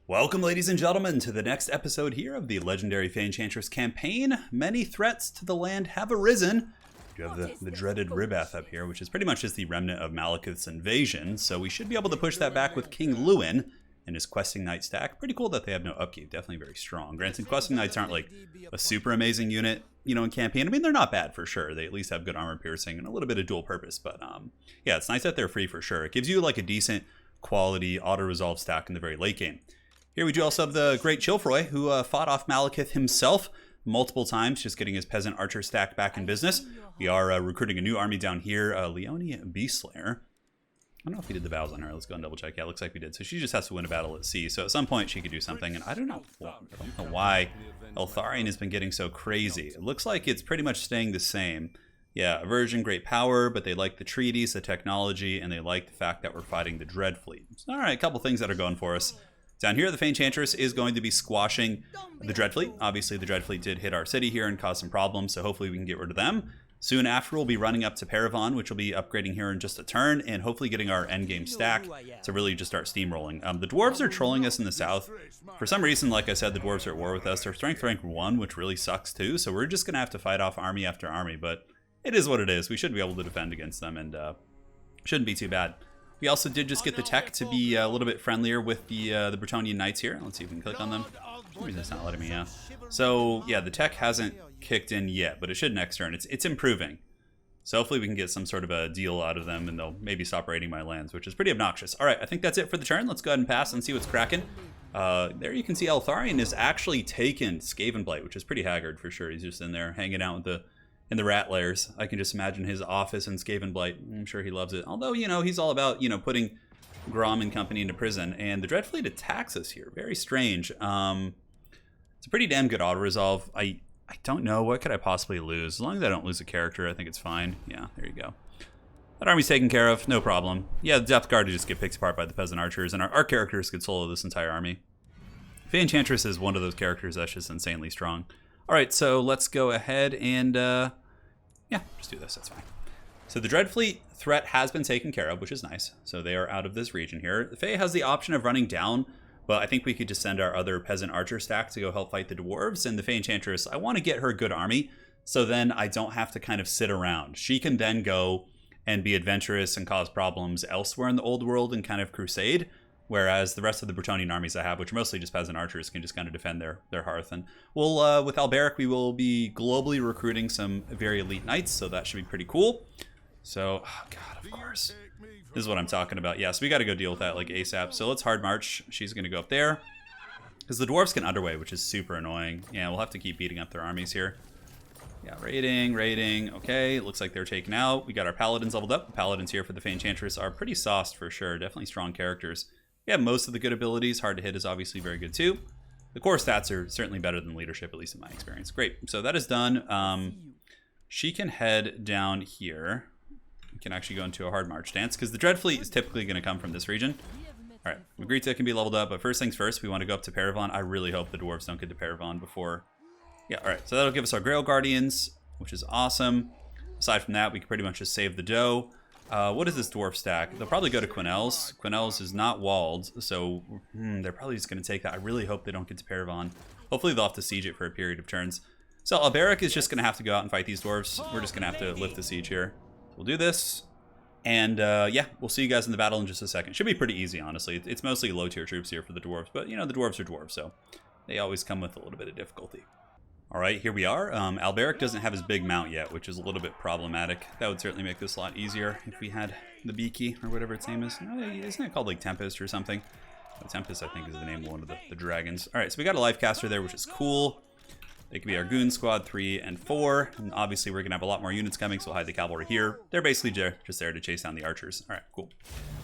Welcome, ladies and gentlemen, to the next episode here of the legendary Fay Enchantress campaign. Many threats to the land have arisen. You have the dreaded Ribath up here, which is pretty much just the remnant of Malekith's invasion, so we should be able to push that back with King Lewin and his Questing Knight stack. Pretty cool that they have no upkeep, definitely very strong. Granted, Questing Knights aren't like a super amazing unit, you know, in campaign. I mean, they're not bad for sure. They at least have good armor piercing and a little bit of dual purpose, but yeah, it's nice that they're free for sure. It gives you like a decent quality auto-resolve stack in the very late game. Here we do also have the great Chilfroy, who fought off Malekith himself multiple times, just getting his peasant archer stack back in business. We are recruiting a new army down here, Leonie Beastslayer. I don't know if we did the battles on her. Let's go and double check. Yeah, it looks like we did. So she just has to win a battle at sea. So at some point she could do something, and I don't know why Eltharion has been getting so crazy. It looks like it's pretty much staying the same. Yeah, aversion, great power, but they like the treaties, the technology, and they like the fact that we're fighting the Dread Fleet. So, all right, a couple things that are going for us. Down here, the Fay Enchantress is going to be squashing the Dread Fleet. Obviously, the Dread Fleet did hit our city here and cause some problems, so hopefully we can get rid of them. Soon after, we'll be running up to Paravan, which will be upgrading here in just a turn, and hopefully getting our endgame stack to really just start steamrolling. The Dwarves are trolling us in the south. For some reason, like I said, the Dwarves are at war with us. They're strength rank 1, which really sucks too, so we're just going to have to fight off army after army, but it is what it is. We should be able to defend against them, and shouldn't be too bad. We also did just get the tech to be a little bit friendlier with the Bretonnian Knights here. Let's see if we can click on them. For some reason it's not letting me, yeah. So, yeah, the tech hasn't kicked in yet, but it should next turn. It's improving. So hopefully we can get some sort of a deal out of them, and they'll maybe stop raiding my lands, which is pretty obnoxious. All right, I think that's it for the turn. Let's go ahead and pass and see what's cracking. There you can see Eltharion is actually taken Skavenblight, which is pretty haggard for sure. He's just in there hanging out with in the rat lairs. I can just imagine his office in Skavenblight. I'm sure he loves it. Although, you know, he's all about, you know, putting Grom and company into prison. And the Dread Fleet attacks us here. Very strange. It's a pretty damn good auto-resolve. I don't know. What could I possibly lose? As long as I don't lose a character, I think it's fine. Yeah, there you go. That army's taken care of. No problem. Yeah, the Depth Guard just get picked apart by the Peasant Archers. And our characters could solo this entire army. Fay Enchantress is one of those characters that's just insanely strong. All right, so let's go ahead and, yeah, just do this. That's fine. So the Dread Fleet threat has been taken care of, which is nice. So they are out of this region here. The Fay has the option of running down, but I think we could just send our other Peasant Archer stack to go help fight the Dwarves. And the Fay Enchantress, I want to get her a good army, so then I don't have to kind of sit around. She can then go and be adventurous and cause problems elsewhere in the old world and kind of Crusade. Whereas the rest of the Bretonnian armies I have, which are mostly just peasant archers, can just kind of defend their hearth. And we'll, with Alberic, we will be globally recruiting some very elite knights, so that should be pretty cool. So, oh god, of course. This is what I'm talking about. Yeah, so we got to go deal with that like ASAP. So let's hard march. She's going to go up there. Because the dwarves can underway, which is super annoying. Yeah, we'll have to keep beating up their armies here. Yeah, raiding. Okay, looks like they're taken out. We got our paladins leveled up. The paladins here for the Fay Enchantress are pretty sauced for sure. Definitely strong characters. Yeah, most of the good abilities. Hard to hit is obviously very good too. The core stats are certainly better than leadership, at least in my experience. Great. So that is done. She can head down here. We can actually go into a hard march stance because the Dread Fleet is typically going to come from this region. All right, Magritte can be leveled up, but first things first, we want to go up to Paravan. I really hope the dwarves don't get to Paravan before. Yeah, all right. So that'll give us our Grail Guardians, which is awesome. Aside from that, we can pretty much just save the dough. What is this dwarf stack? They'll probably go to Quinel's. Quinel's is not walled, so they're probably just going to take that. I really hope they don't get to Paravan. Hopefully they'll have to siege it for a period of turns. So Alberic is just going to have to go out and fight these dwarves. We're just going to have to lift the siege here. So we'll do this. And yeah, we'll see you guys in the battle in just a second. Should be pretty easy, honestly. It's mostly low-tier troops here for the dwarves, but you know, the dwarves are dwarves, so they always come with a little bit of difficulty. All right, here we are. Alberic doesn't have his big mount yet, which is a little bit problematic. That would certainly make this a lot easier if we had the Beaky, or whatever its name is. Isn't it called like Tempest or something? Oh, Tempest, I think, is the name of one of the dragons. All right, so we got a life caster there, which is cool. They could be our Goon Squad 3 and 4. And obviously, we're going to have a lot more units coming, so we'll hide the cavalry here. They're basically just there to chase down the archers. All right, cool.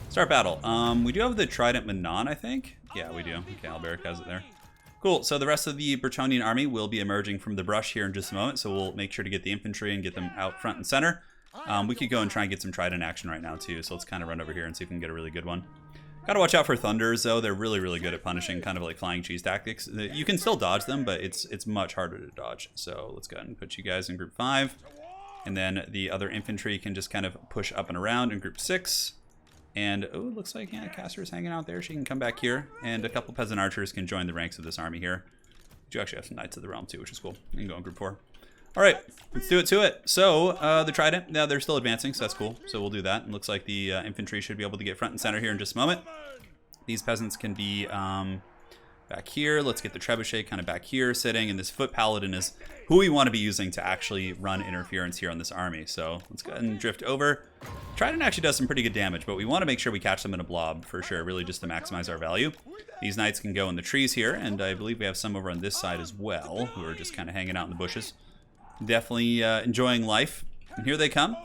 Start battle. We do have the Trident Manon, I think. Yeah, we do. Okay, Alberic has it there. Cool, so the rest of the Bretonnian army will be emerging from the brush here in just a moment, so we'll make sure to get the infantry and get them out front and center. We could go and try and get some Trident action right now too, so let's kind of run over here and see if we can get a really good one. Gotta watch out for Thunders though, they're really, really good at punishing kind of like flying cheese tactics. You can still dodge them, but it's much harder to dodge. So let's go ahead and put you guys in group 5. And then the other infantry can just kind of push up and around in group 6. And, oh, it looks like, yeah, Caster's hanging out there. She can come back here. And a couple peasant archers can join the ranks of this army here. You actually have some Knights of the Realm, too, which is cool. You can go in group 4. All right, let's do it to it. So, the Trident, now they're still advancing, so that's cool. So we'll do that. It looks like the infantry should be able to get front and center here in just a moment. These peasants can be back here. Let's get the Trebuchet kind of back here sitting. And this Foot Paladin is who we want to be using to actually run interference here on this army. So let's go ahead and drift over. Trident actually does some pretty good damage, but we want to make sure we catch them in a blob for sure, really just to maximize our value. These Knights can go in the trees here, and I believe we have some over on this side as well, who are just kind of hanging out in the bushes. Definitely enjoying life. And here they come.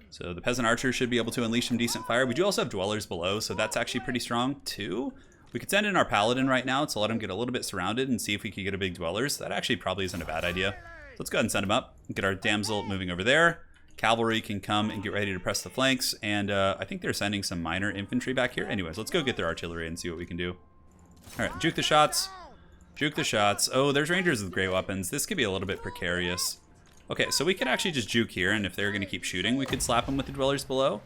So the Peasant Archers should be able to unleash some decent fire. We do also have Dwellers below, so that's actually pretty strong too. We could send in our Paladin right now to let him get a little bit surrounded and see if we could get a big Dwellers. That actually probably isn't a bad idea. So let's go ahead and send him up. Get our Damsel moving over there. Cavalry can come and get ready to press the flanks. And I think they're sending some minor infantry back here. Anyways, let's go get their artillery and see what we can do. All right, juke the shots. Juke the shots. Oh, there's Rangers with great weapons. This could be a little bit precarious. Okay, so we could actually just juke here, and if they're going to keep shooting, we could slap them with the Dwellers below.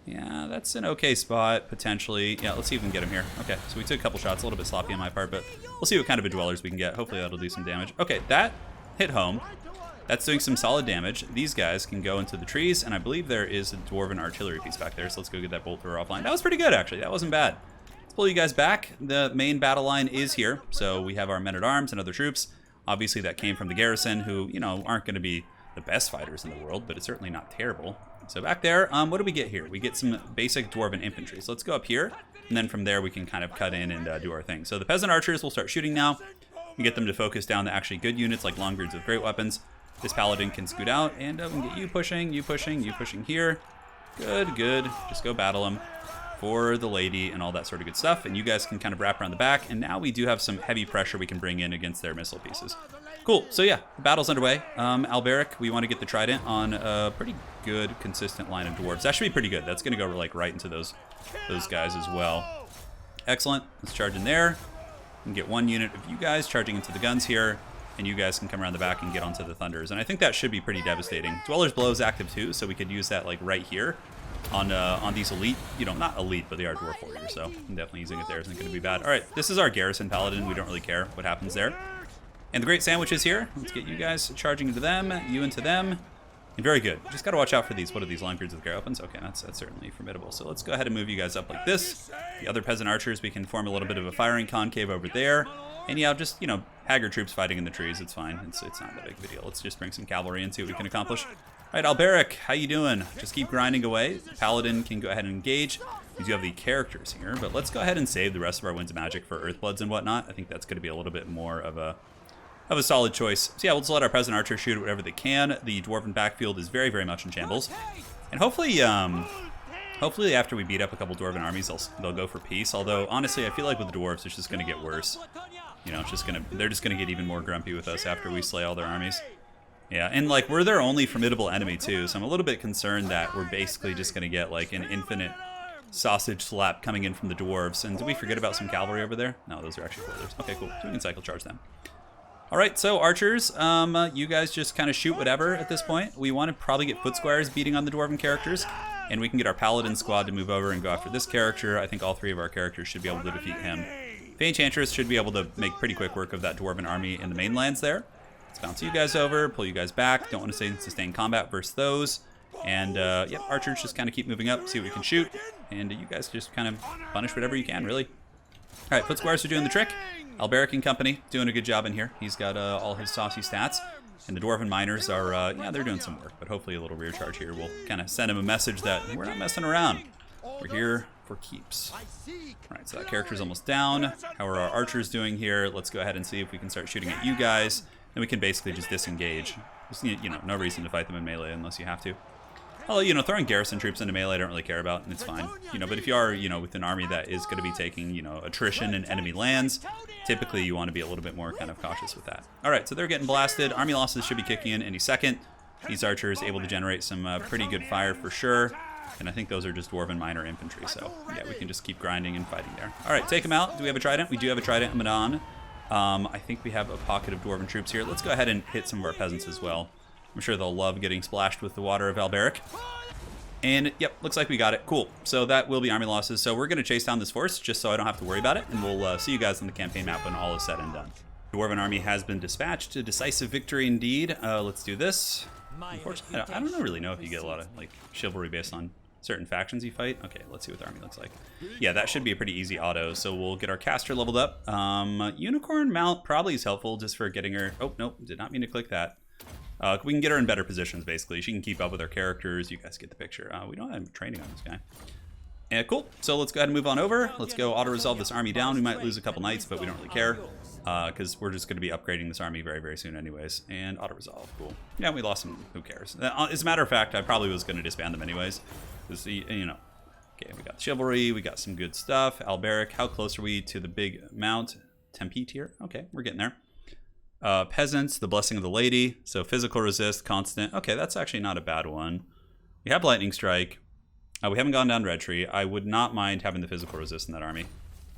Yeah, that's an okay spot, potentially. Yeah, let's see if we can get him here. Okay, so we took a couple shots, a little bit sloppy on my part, but we'll see what kind of a Dwellers we can get. Hopefully that'll do some damage. Okay, that hit home. That's doing some solid damage. These guys can go into the trees, and I believe there is a Dwarven artillery piece back there, so let's go get that bolt thrower offline. That was pretty good, actually. That wasn't bad. Let's pull you guys back. The main battle line is here, so we have our men-at-arms and other troops. Obviously, that came from the garrison, who, you know, aren't going to be the best fighters in the world, but it's certainly not terrible. So back there, what do we get here? We get some basic Dwarven infantry. So let's go up here, and then from there we can kind of cut in and do our thing. So the Peasant Archers will start shooting now. We get them to focus down the actually good units like Longbeards with great weapons. This Paladin can scoot out, and we can get you pushing, you pushing, you pushing here. Good, good. Just go battle them for the lady and all that sort of good stuff. And you guys can kind of wrap around the back. And now we do have some heavy pressure we can bring in against their missile pieces. Cool. So yeah, the battle's underway. Alberic, we want to get the Trident on a pretty good, consistent line of Dwarves. That should be pretty good. That's going to go like right into those guys as well. Excellent. Let's charge in there and get one unit of you guys charging into the guns here. And you guys can come around the back and get onto the Thunders. And I think that should be pretty devastating. Dwellers Below is active too, so we could use that like right here on these elite, you know, not elite, but they are Dwarf Warriors, so I'm definitely using it there. Isn't going to be bad. All right, this is our Garrison Paladin. We don't really care what happens there. And the Great Sandwich is here. Let's get you guys charging into them, you into them. And very good. Just got to watch out for these. What are these? Longbeards with great weapons? Okay, that's certainly formidable. So let's go ahead and move you guys up like this. The other Peasant Archers, we can form a little bit of a firing concave over there. And yeah, just, you know, haggard troops fighting in the trees. It's fine. It's not that big of a deal. Let's just bring some cavalry and see what we can accomplish. All right, Alberic, how you doing? Just keep grinding away. Paladin can go ahead and engage. We do have the characters here, but let's go ahead and save the rest of our Winds of Magic for Earthbloods and whatnot. I think that's going to be a little bit more of a solid choice. So yeah, we'll just let our Peasant Archers shoot at whatever they can. The Dwarven backfield is very, very much in shambles. And hopefully after we beat up a couple Dwarven armies, they'll go for peace. Although, honestly, I feel like with the Dwarves, it's just going to get worse. You know, they're just going to get even more grumpy with us after we slay all their armies. Yeah, and like, we're their only formidable enemy too, so I'm a little bit concerned that we're basically just going to get like an infinite sausage slap coming in from the Dwarves. And did we forget about some cavalry over there? No, those are actually Warriors. Okay, cool. So we can cycle charge them. All right, so archers, you guys just kind of shoot whatever at this point. We want to probably get foot squires beating on the Dwarven characters, and we can get our Paladin squad to move over and go after this character. I think all three of our characters should be able to defeat him. Fay Enchantress should be able to make pretty quick work of that Dwarven army in the mainlands there. Let's bounce you guys over, pull you guys back. Don't want to sustain combat versus those. And, yep, archers just kind of keep moving up, see what we can shoot. And you guys just kind of punish whatever you can, really. All right, foot squires are doing the trick. Alberic and company doing a good job in here. He's got all his saucy stats. And the Dwarven miners are, yeah, they're doing some work. But hopefully a little rear charge here will kind of send him a message that we're not messing around. We're here for keeps. All right, so that character's almost down. How are our archers doing here? Let's go ahead and see if we can start shooting at you guys. And we can basically just disengage. Just, you know, no reason to fight them in melee unless you have to. Well, you know, throwing garrison troops into melee I don't really care about, and it's fine. You know, but if you are, you know, with an army that is going to be taking, you know, attrition in enemy lands, typically you want to be a little bit more kind of cautious with that. All right, so they're getting blasted. Army losses should be kicking in any second. These archers able to generate some pretty good fire for sure. And I think those are just Dwarven minor infantry, so yeah, we can just keep grinding and fighting there. All right, take them out. Do we have a Trident? We do have a Trident, Madan. I think we have a pocket of Dwarven troops here. Let's go ahead and hit some of our peasants as well. I'm sure they'll love getting splashed with the water of Alberic. And yep, looks like we got it. Cool. So that will be army losses. So we're going to chase down this force just so I don't have to worry about it. And we'll see you guys on the campaign map when all is said and done. Dwarven army has been dispatched. A decisive victory indeed. Let's do this. Unfortunately, I don't really know if you get a lot of like chivalry based on certain factions you fight. Okay, let's see what the army looks like. Yeah, that should be a pretty easy auto. So we'll get our caster leveled up. Unicorn mount probably is helpful just for getting her. Oh, nope, did not mean to click that. We can get her in better positions, basically. She can keep up with our characters. You guys get the picture. We don't have training on this guy. And cool. So let's go ahead and move on over. Let's go auto-resolve this army down. We might lose a couple knights, but we don't really care. Because we're just going to be upgrading this army very, very soon anyways. And auto-resolve. Cool. Yeah, we lost some. Who cares? As a matter of fact, I probably was going to disband them anyways. Because, you know. Okay, we got chivalry. We got some good stuff. Alberic. How close are we to the big mount? Tempe tier. Okay, we're getting there. Peasants, the Blessing of the Lady, so physical resist, constant. Okay, that's actually not a bad one. We have Lightning Strike. We haven't gone down Red Tree. I would not mind having the physical resist in that army.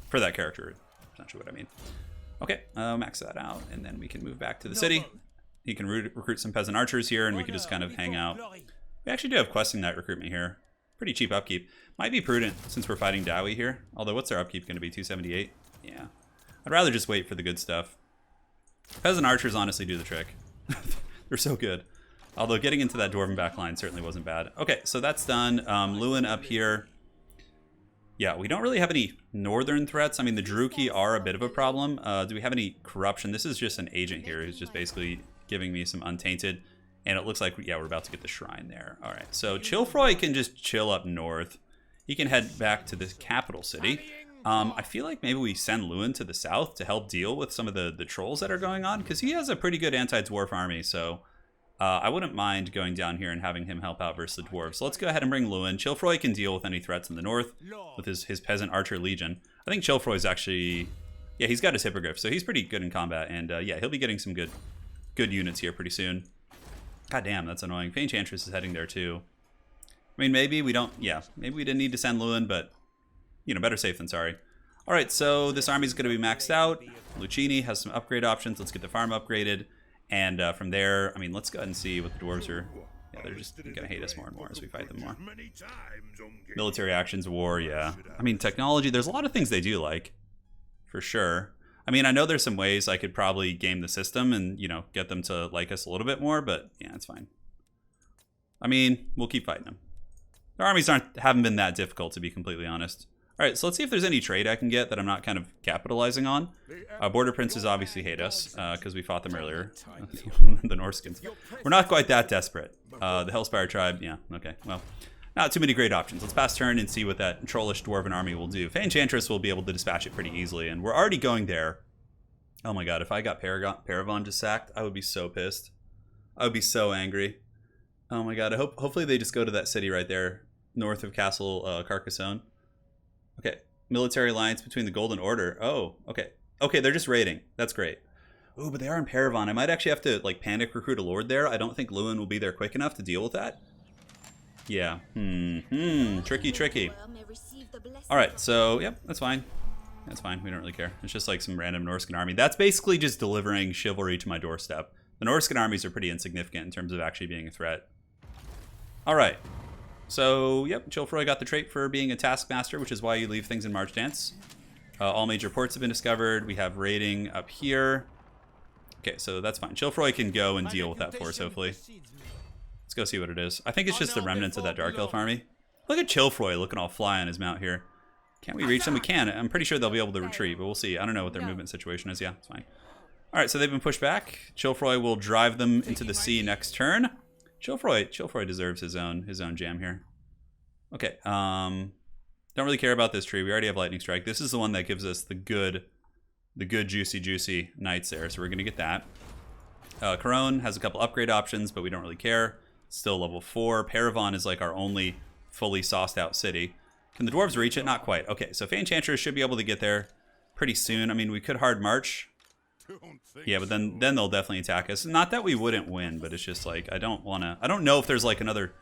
For that character, essentially what I mean. Okay, max that out, and then we can move back to the city. You can recruit some peasant archers here, and we can just kind of hang out. We actually do have questing knight recruitment here. Pretty cheap upkeep. Might be prudent since we're fighting Dowie here. Although, what's our upkeep going to be? 278? Yeah. I'd rather just wait for the good stuff. Peasant archers honestly do the trick. They're so good. Although getting into that Dwarven backline certainly wasn't bad. Okay, so that's done. Lewin up here. Yeah, we don't really have any northern threats. I mean, the Druki are a bit of a problem. Do we have any corruption? This is just an agent here who's just basically giving me some untainted. And it looks like, yeah, we're about to get the shrine there. All right, so Chilfroy can just chill up north. He can head back to the capital city. I feel like maybe we send Lewin to the south to help deal with some of the trolls that are going on, because he has a pretty good anti-dwarf army, so I wouldn't mind going down here and having him help out versus the dwarves. So let's go ahead and bring Lewin. Chilfroy can deal with any threats in the north with his peasant archer legion. I think Chilfroy's actually, yeah, he's got his hippogriff, so he's pretty good in combat, and yeah, he'll be getting some good units here pretty soon. God damn, that's annoying. Fay Enchantress is heading there too. I mean, maybe we don't, yeah, maybe we didn't need to send Lewin, but you know, better safe than sorry. All right, so this army is going to be maxed out. Lucchini has some upgrade options. Let's get the farm upgraded. And from there, I mean, let's go ahead and see what the dwarves are. Yeah, they're just going to hate us more and more as we fight them more. Military actions, war, yeah. I mean, technology, there's a lot of things they do like, for sure. I mean, I know there's some ways I could probably game the system and, you know, get them to like us a little bit more, but yeah, it's fine. I mean, we'll keep fighting them. Their armies haven't been that difficult, to be completely honest. All right, so let's see if there's any trade I can get that I'm not kind of capitalizing on. Border princes obviously hate us because we fought them earlier. The Norskins. We're not quite that desperate. The Hellspire tribe, yeah, okay. Well, not too many great options. Let's pass turn and see what that trollish dwarven army will do. Fay Enchantress will be able to dispatch it pretty easily, and we're already going there. Oh my god, if I got Paravon just sacked, I would be so pissed. I would be so angry. Oh my god, hopefully they just go to that city right there, north of Castle Carcassonne. Okay, military alliance between the Golden Order. Oh, okay. Okay, they're just raiding. That's great. Oh, but they are in Paravon. I might actually have to, like, panic recruit a lord there. I don't think Lewin will be there quick enough to deal with that. Yeah. Tricky, tricky. All right, so, yep, that's fine. That's fine. We don't really care. It's just, like, some random Norscan army. That's basically just delivering chivalry to my doorstep. The Norscan armies are pretty insignificant in terms of actually being a threat. All right. So, yep, Chilfroy got the trait for being a taskmaster, which is why you leave things in March Dance. All major ports have been discovered. We have raiding up here. Okay, so that's fine. Chilfroy can go and deal with that force, hopefully. Let's go see what it is. I think it's just the remnants of that Dark Elf army. Look at Chilfroy looking all fly on his mount here. Can't we reach them? We can. I'm pretty sure they'll be able to retreat, but we'll see. I don't know what their movement situation is. Yeah, it's fine. All right, so they've been pushed back. Chilfroy will drive them into the sea next turn. Chilfroy deserves his own jam here. Okay, don't really care about this tree. We already have Lightning Strike. This is the one that gives us the good juicy knights there, so we're gonna get that. Corone has a couple upgrade options, but we don't really care. Still level 4. Paravon is like our only fully sauced out city. Can the dwarves reach it? Not quite. Okay, so Fay Enchantress should be able to get there pretty soon. I mean, we could hard march. Yeah, but then they'll definitely attack us. Not that we wouldn't win, but it's just like I don't know if there's like another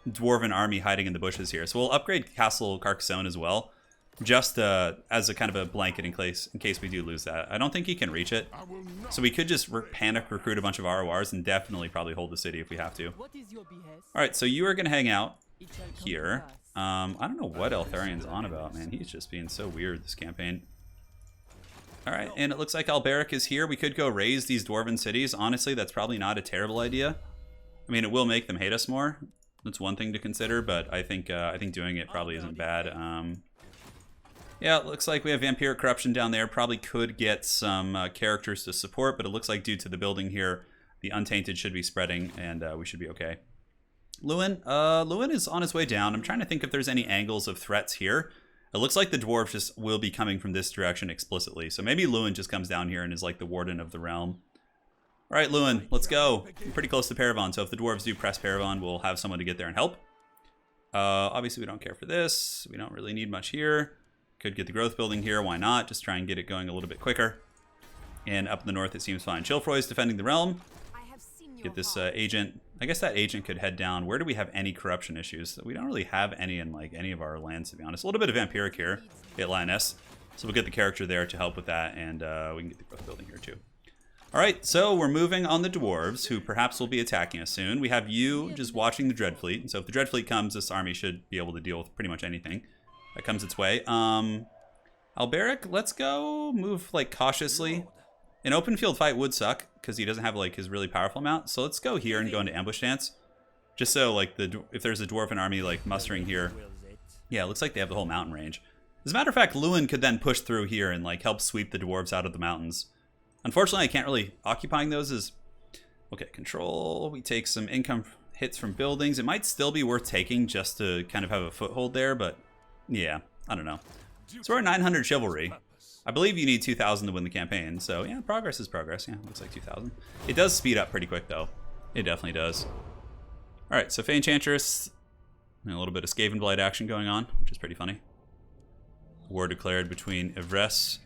dwarven army hiding in the bushes here. So we'll upgrade Castle Carcassonne as well, just as a kind of a blanket in case we do lose that. I don't think he can reach it, so we could just panic recruit a bunch of RORs and definitely probably hold the city if we have to. All right, so you are gonna hang out. here. I don't know what Eltharian's on about, man. He's just being so weird this campaign. All right, and it looks like Alberic is here. We could go raise these Dwarven cities. Honestly, that's probably not a terrible idea. I mean, it will make them hate us more. That's one thing to consider, but I think doing it probably isn't bad. Yeah, it looks like we have Vampiric Corruption down there. Probably could get some characters to support, but it looks like due to the building here, the Untainted should be spreading, and we should be okay. Lewin is on his way down. I'm trying to think if there's any angles of threats here. It looks like the Dwarves just will be coming from this direction explicitly. So maybe Lewin just comes down here and is like the Warden of the Realm. All right, Lewin, let's go. We're pretty close to Paravon, so if the Dwarves do press Paravon, we'll have someone to get there and help. Obviously, we don't care for this. We don't really need much here. Could get the growth building here. Why not? Just try and get it going a little bit quicker. And up in the north, it seems fine. Chilfroy's defending the realm. Get this agent. I guess that agent could head down. Where do we have any corruption issues? We don't really have any in like any of our lands, to be honest. A little bit of Vampiric here. Get Lioness. So we'll get the character there to help with that, and we can get the growth building here too. All right, so we're moving on the Dwarves, who perhaps will be attacking us soon. We have you just watching the Dreadfleet. And so if the Dreadfleet comes, this army should be able to deal with pretty much anything that comes its way. Alberic, let's go move like cautiously. An open field fight would suck because he doesn't have like his really powerful amount. So let's go here and go into ambush stance. Just so like if there's a Dwarven army like mustering here. Yeah, it looks like they have the whole mountain range. As a matter of fact, Lewin could then push through here and like help sweep the Dwarves out of the mountains. Unfortunately, I can't really occupying those as okay, control. We take some income hits from buildings. It might still be worth taking just to kind of have a foothold there, but yeah, I don't know. So we're at 900 chivalry. I believe you need 2,000 to win the campaign. So yeah, progress is progress. Yeah, looks like 2,000. It does speed up pretty quick though. It definitely does. All right, so Fay Enchantress, a little bit of Skaven Blight action going on, which is pretty funny. War declared between Ivres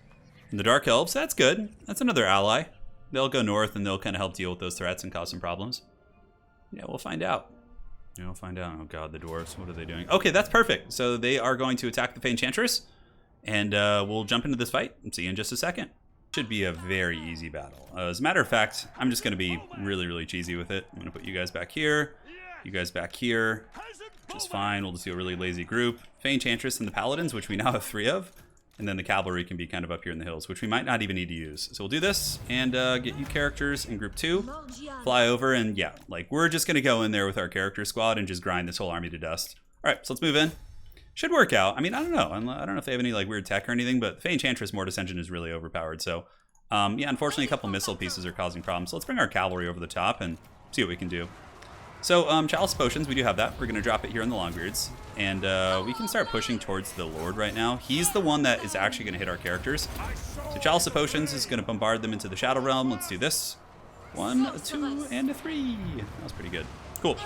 and the Dark Elves. That's good. That's another ally. They'll go north and they'll kind of help deal with those threats and cause some problems. Yeah, we'll find out. Yeah, we'll find out. Oh god, the Dwarves, what are they doing? Okay, that's perfect. So they are going to attack the Fay Enchantress. And we'll jump into this fight and see you in just a second. Should be a very easy battle. As a matter of fact, I'm just going to be really, really cheesy with it. I'm going to put you guys back here, you guys back here, which is fine. We'll just do a really lazy group. Fay Enchantress and the Paladins, which we now have 3 of. And then the Cavalry can be kind of up here in the hills, which we might not even need to use. So we'll do this and get you characters in group 2. Fly over and yeah, like we're just going to go in there with our character squad and just grind this whole army to dust. All right, so let's move in. Should work out. I mean, I don't know. I don't know if they have any like weird tech or anything, but Fay Enchantress Mortis Engine is really overpowered. So, yeah, unfortunately, a couple missile pieces are causing problems. So let's bring our cavalry over the top and see what we can do. So, Chalice Potions, we do have that. We're going to drop it here in the Longbeards. And we can start pushing towards the Lord right now. He's the one that is actually going to hit our characters. So Chalice of Potions is going to bombard them into the Shadow Realm. Let's do this. 1, 2, and a 3. That was pretty good. Cool.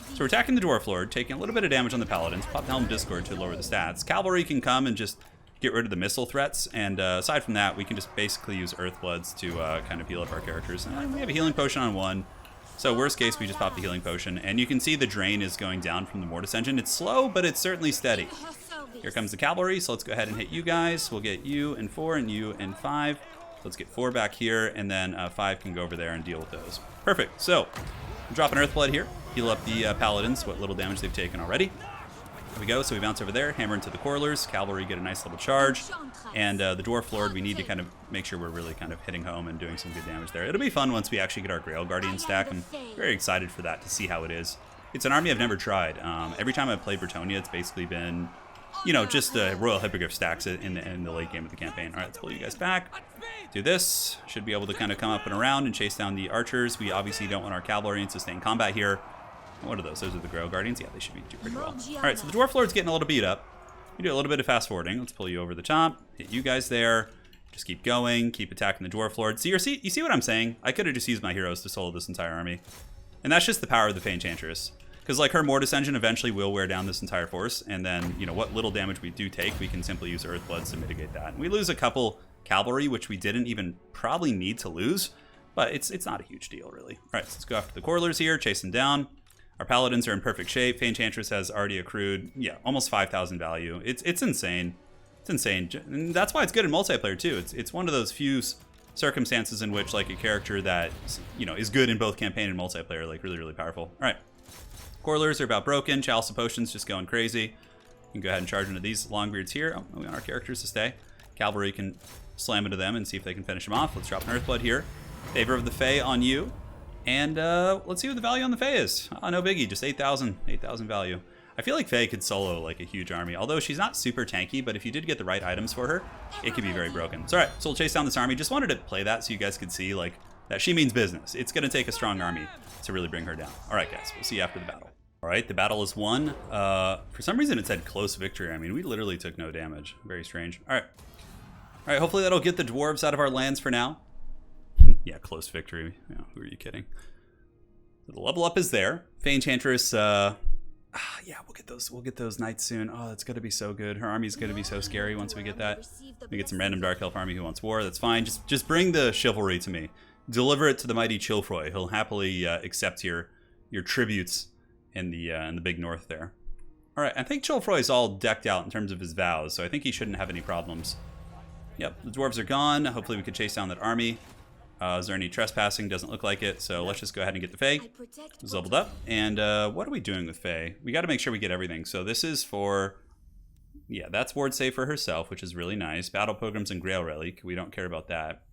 So we're attacking the Dwarf Lord, taking a little bit of damage on the Paladins. Pop the Helm of Discord to lower the stats. Cavalry can come and just get rid of the missile threats. And aside from that, we can just basically use Earthbloods to kind of heal up our characters. And we have a healing potion on 1. So worst case, we just pop the healing potion. And you can see the drain is going down from the Mortis Engine. It's slow, but it's certainly steady. Here comes the Cavalry, so let's go ahead and hit you guys. We'll get you and 4 and you and 5. So let's get 4 back here, and then 5 can go over there and deal with those. Perfect. So drop an Earthblood here. Heal up the Paladins, what little damage they've taken already. There we go, so we bounce over there, hammer into the Quarrelers, Cavalry get a nice little charge, and the Dwarf Lord, we need to kind of make sure we're really kind of hitting home and doing some good damage there. It'll be fun once we actually get our Grail Guardian stack. I'm very excited for that, to see how it is. It's an army I've never tried. Every time I've played Bretonnia, it's basically been, you know, just Royal Hippogriff stacks in the late game of the campaign. All right, let's pull you guys back. Do this. Should be able to kind of come up and around and chase down the archers. We obviously don't want our cavalry in sustained combat here. What are those? Those are the Grail Guardians? Yeah, they should be doing pretty well. All right, so the Dwarf Lord's getting a little beat up. We do a little bit of fast forwarding. Let's pull you over the top. Hit you guys there. Just keep going. Keep attacking the Dwarf Lord. So you see what I'm saying? I could have just used my heroes to solo this entire army. And that's just the power of the Fay Enchantress. Because like her Mortis Engine eventually will wear down this entire force. And then, you know, what little damage we do take, we can simply use Earthbloods to mitigate that. And we lose a couple cavalry, which we didn't even probably need to lose. But it's not a huge deal, really. All right, so let's go after the Quarrelers here. Chase them down. Our Paladins are in perfect shape. Fay Enchantress has already accrued, yeah, almost 5,000 value. It's insane. It's insane. And that's why it's good in multiplayer, too. It's one of those few circumstances in which, like, a character that, you know, is good in both campaign and multiplayer, like, really, really powerful. All right. Coilers are about broken. Chalice of Potions just going crazy. You can go ahead and charge into these Longbeards here. Oh, we want our characters to stay. Cavalry can slam into them and see if they can finish them off. Let's drop an Earthblood here. Favor of the Fay on you. And let's see what the value on the Fay is. Oh, no biggie, just 8,000 value. I feel like Fay could solo like a huge army, although she's not super tanky, but if you did get the right items for her, it could be very broken. So, all right, so we'll chase down this army. Just wanted to play that so you guys could see like that she means business. It's going to take a strong army to really bring her down. All right, guys, we'll see you after the battle. All right, the battle is won. For some reason, it said close victory. I mean, we literally took no damage. Very strange. All right, hopefully that'll get the dwarves out of our lands for now. Yeah, close victory. Yeah, who are you kidding? So the level up is there. Fay Enchantress. Yeah, we'll get those knights soon. Oh, that's gonna be so good. Her army's gonna be so scary once we get that. We get some random Dark Elf army who wants war. That's fine. Just bring the chivalry to me. Deliver it to the mighty Chilfroy. He'll happily accept your tributes in the big north there. All right, I think Chilfroy's all decked out in terms of his vows, so I think he shouldn't have any problems. Yep, the dwarves are gone. Hopefully we can chase down that army. Is there any trespassing? Doesn't look like it, so let's just go ahead and get the Fay. It's leveled up. And what are we doing with Fay? We got to make sure we get everything. So this is for, yeah, that's ward save for herself, which is really nice. Battle Pilgrims and Grail Relic. We don't care about that.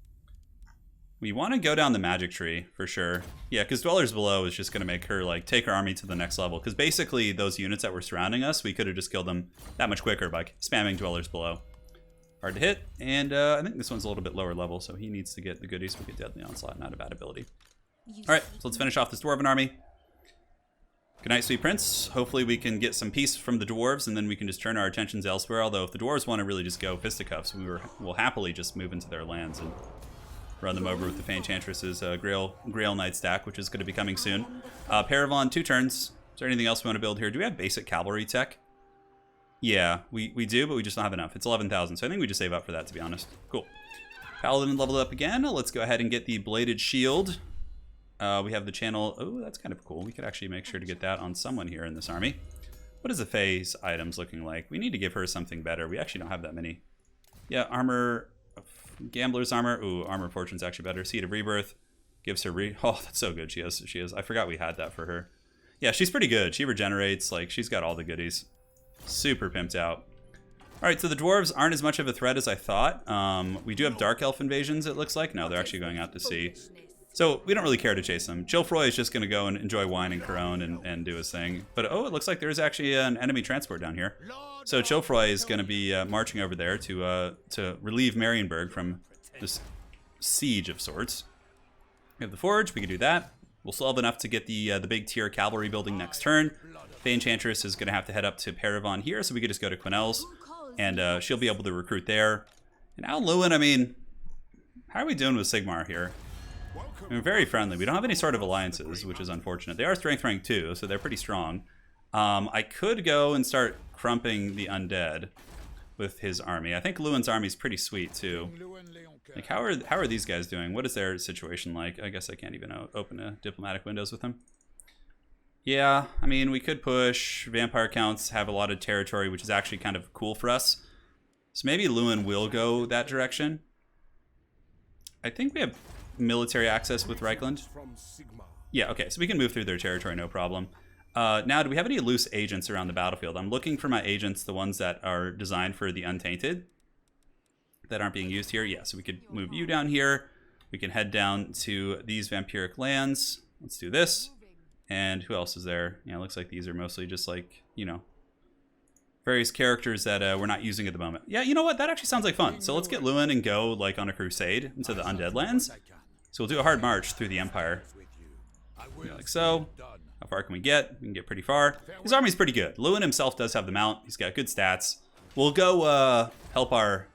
We want to go down the magic tree for sure. Yeah, because Dwellers Below is just going to make her like take her army to the next level. Because basically those units that were surrounding us, we could have just killed them that much quicker by spamming Dwellers Below. Hard to hit, and I think this one's a little bit lower level, so he needs to get the goodies. We'll get Deadly Onslaught, not a bad ability. Alright, so let's finish off this Dwarven army. Good night, sweet prince. Hopefully we can get some peace from the dwarves, and then we can just turn our attentions elsewhere, although if the dwarves want to really just go fisticuffs, we'll happily just move into their lands and run them over with the Fay Enchantress's Grail Knight stack, which is going to be coming soon. Paravon, 2 turns. Is there anything else we want to build here? Do we have basic cavalry tech? Yeah, we do, but we just don't have enough. It's 11,000, so I think we just save up for that, to be honest. Cool. Paladin leveled up again. Let's go ahead and get the Bladed Shield. We have the channel. Oh, that's kind of cool. We could actually make sure to get that on someone here in this army. What is the Fay's items looking like? We need to give her something better. We actually don't have that many. Yeah, armor, Gambler's armor. Ooh, Armor of Fortune's actually better. Seed of Rebirth gives her oh, that's so good. She is. I forgot we had that for her. Yeah, she's pretty good. She regenerates. Like, she's got all the goodies. Super pimped out. Alright, so the dwarves aren't as much of a threat as I thought. We do have Dark Elf invasions, it looks like. No, they're actually going out to sea. So we don't really care to chase them. Chilfroy is just going to go and enjoy wine and Corone and do his thing. But oh, it looks like there's actually an enemy transport down here. So Chilfroy is going to be marching over there to relieve Marienburg from this siege of sorts. We have the Forge, we can do that. We'll still have enough to get the big tier cavalry building next turn. Fay Enchantress is going to have to head up to Paravon here, so we could just go to Quenelles, and she'll be able to recruit there. And now Lewin, I mean, how are we doing with Sigmar here? I mean, very friendly. We don't have any sort of alliances, which is unfortunate. They are strength rank 2, so they're pretty strong. I could go and start crumping the undead with his army. I think Lewin's army is pretty sweet, too. Like, how are these guys doing? What is their situation like? I guess I can't even open diplomatic windows with them. Yeah, I mean, we could push. Vampire counts have a lot of territory, which is actually kind of cool for us. So maybe Lewin will go that direction. I think we have military access with Reichland. Yeah, okay, so we can move through their territory, no problem. Now, do we have any loose agents around the battlefield? I'm looking for my agents, the ones that are designed for the Untainted, that aren't being used here. Yeah, so we could move you down here. We can head down to these vampiric lands. Let's do this. And who else is there? Yeah, it looks like these are mostly just like, you know, various characters that we're not using at the moment. Yeah, you know what? That actually sounds like fun. So let's get Lewin and go like on a crusade into the Undead Lands. So we'll do a hard march through the Empire. Yeah, like so. How far can we get? We can get pretty far. His army's pretty good. Lewin himself does have the mount. He's got good stats. We'll go help our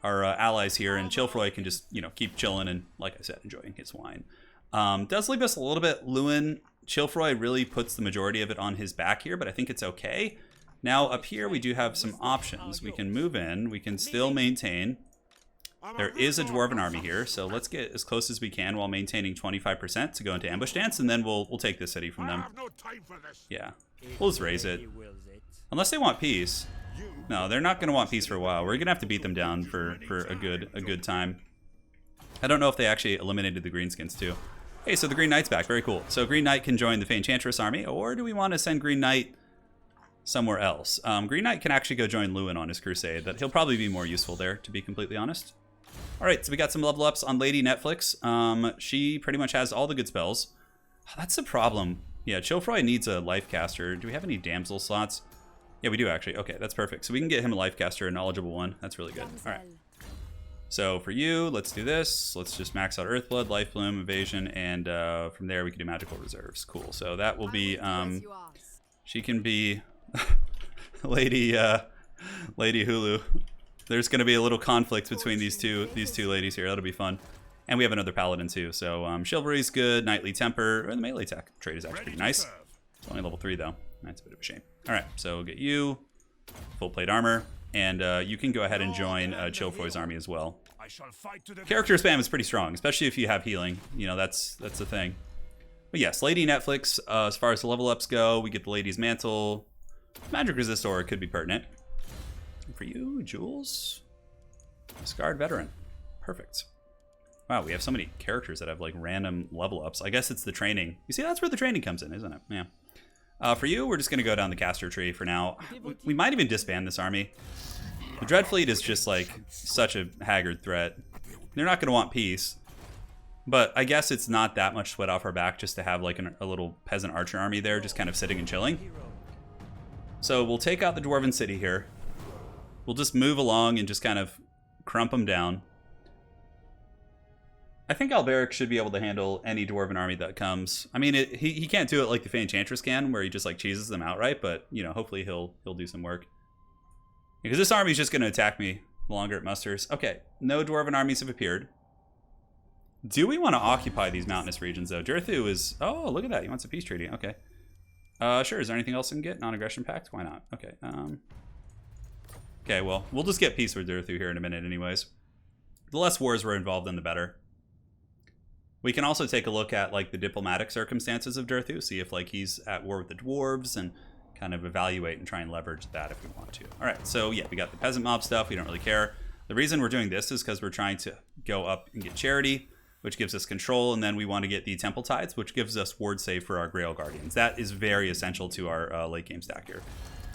allies here, and Chilfroy can just, you know, keep chilling and, like I said, enjoying his wine. Does leave us a little bit. Lewin, Chilfroy really puts the majority of it on his back here, but I think it's okay. Now up here we do have some options. We can move in. We can still maintain. There is a Dwarven army here, so let's get as close as we can while maintaining 25% to go into ambush dance, and then we'll take the city from them. Yeah, we'll just raise it. Unless they want peace. No, they're not going to want peace for a while. We're going to have to beat them down for a good time. I don't know if they actually eliminated the greenskins too. Hey, so the Green Knight's back. Very cool. So Green Knight can join the Fay Enchantress army, or do we want to send Green Knight somewhere else? Green Knight can actually go join Lewin on his Crusade. That he'll probably be more useful there, to be completely honest. All right, so we got some level ups on Lady Netflix. She pretty much has all the good spells. That's the problem. Yeah, Chilfroy needs a life caster. Do we have any damsel slots? Yeah, we do actually. Okay, that's perfect. So we can get him a life caster, a knowledgeable one. That's really good. All right. So for you, let's do this. Let's just max out Earthblood, Life Bloom, Evasion, and from there we can do magical reserves. Cool. So that will be, she can be Lady Hulu. There's going to be a little conflict between these two ladies here. That'll be fun. And we have another paladin too. So Chivalry's good, Knightly Temper, or the melee attack trait is actually pretty nice. It's only level 3 though. That's a bit of a shame. All right, so we'll get you full plate armor, and you can go ahead and join Chilfroy's army as well. Character spam is pretty strong, especially if you have healing. You know, that's the thing. But yes, Lady Netflix. As far as the level ups go, we get the Lady's Mantle, Magic Resist Aura could be pertinent. And for you, Jules, Scarred Veteran, perfect. Wow, we have so many characters that have like random level ups. I guess it's the training. You see, that's where the training comes in, isn't it? Yeah. For you, we're just going to go down the caster tree for now. We might even disband this army. The Dread Fleet is just like such a haggard threat. They're not going to want peace. But I guess it's not that much sweat off our back just to have like a little peasant archer army there just kind of sitting and chilling. So we'll take out the Dwarven city here. We'll just move along and just kind of crump them down. I think Alberic should be able to handle any Dwarven army that comes. I mean, he can't do it like the Fay Enchantress can, where he just like cheeses them outright. But you know, hopefully he'll do some work. Because this army is just going to attack me the longer it musters. Okay, no Dwarven armies have appeared. Do we want to occupy these mountainous regions though? Durthu is. Oh, look at that. He wants a peace treaty. Okay. Sure. Is there anything else I can get? Non-aggression pact? Why not? Okay. Okay. Well, we'll just get peace with Durthu here in a minute, anyways. The less wars we're involved in, the better. We can also take a look at like the diplomatic circumstances of Durthu, see if like he's at war with the dwarves, and kind of evaluate and try and leverage that if we want to. All right, so yeah, we got the peasant mob stuff. We don't really care. The reason we're doing this is because we're trying to go up and get charity, which gives us control, and then we want to get the temple tides, which gives us ward save for our Grail Guardians. That is very essential to our late game stack here.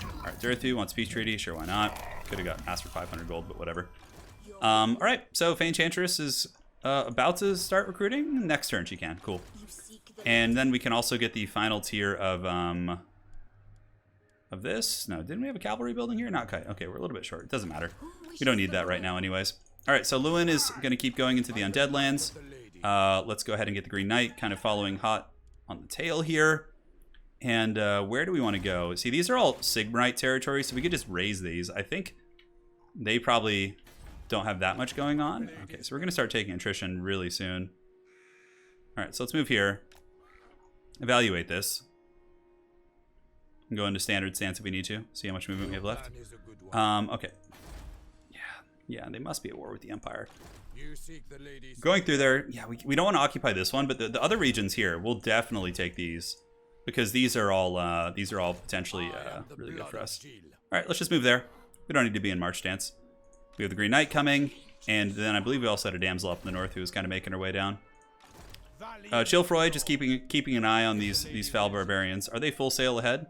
All right, Durthu wants peace treaty. Sure, why not? Could have got asked for 500 gold, but whatever. All right, so Fay Enchantress is about to start recruiting. Next turn she can. Cool. And then we can also get the final tier of this. No, didn't we have a cavalry building here? Not quite. Okay, we're a little bit short. It doesn't matter. We don't need that right now anyways. All right, so Lewin is going to keep going into the Undead Lands. Let's go ahead and get the Green Knight kind of following hot on the tail here. And where do we want to go? See, these are all Sigmarite territories, so we could just raise these. I think they probably don't have that much going on. Okay, so we're going to start taking attrition really soon. All right, so let's move here. Evaluate this. And go into standard stance if we need to. See how much movement we have left. Okay. Yeah, they must be at war with the Empire. Going through there, yeah, we don't want to occupy this one, but the other regions here, we'll definitely take these. Because these are all potentially really good for us. All right, let's just move there. We don't need to be in march stance. We have the Green Knight coming, and then I believe we also had a damsel up in the north who was kind of making her way down. Chilfroy just keeping an eye on these foul barbarians. Are they full sail ahead?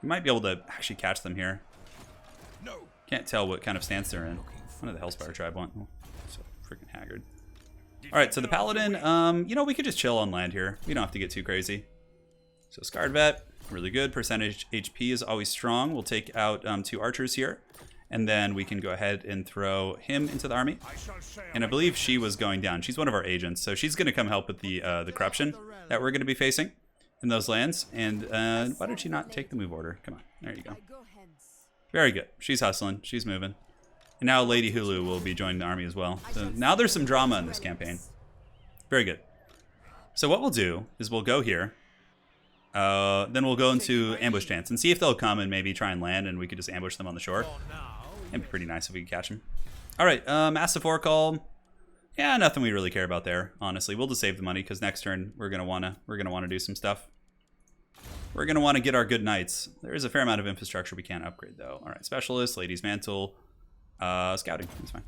We might be able to actually catch them here. Can't tell what kind of stance they're in. What did the Hellspire tribe want? Oh, so freaking haggard. All right, so the Paladin, you know, we could just chill on land here. We don't have to get too crazy. So Scarred Vet, really good. Percentage HP is always strong. We'll take out 2 archers here. And then we can go ahead and throw him into the army. And I believe she was going down. She's one of our agents. So she's going to come help with the corruption that we're going to be facing in those lands. And why did she not take the move order? Come on. There you go. Very good. She's hustling. She's moving. And now Lady Hulu will be joining the army as well. So now there's some drama in this campaign. Very good. So what we'll do is we'll go here. Then we'll go into ambush stance and see if they'll come and maybe try and land, and we could just ambush them on the shore. It'd be pretty nice if we could catch them. All right, Massive Forecall. Yeah, nothing we really care about there. Honestly, we'll just save the money because next turn we're gonna wanna do some stuff. We're gonna want to get our good knights. There is a fair amount of infrastructure we can't upgrade though. All right, specialist, Lady's Mantle, scouting. That's fine,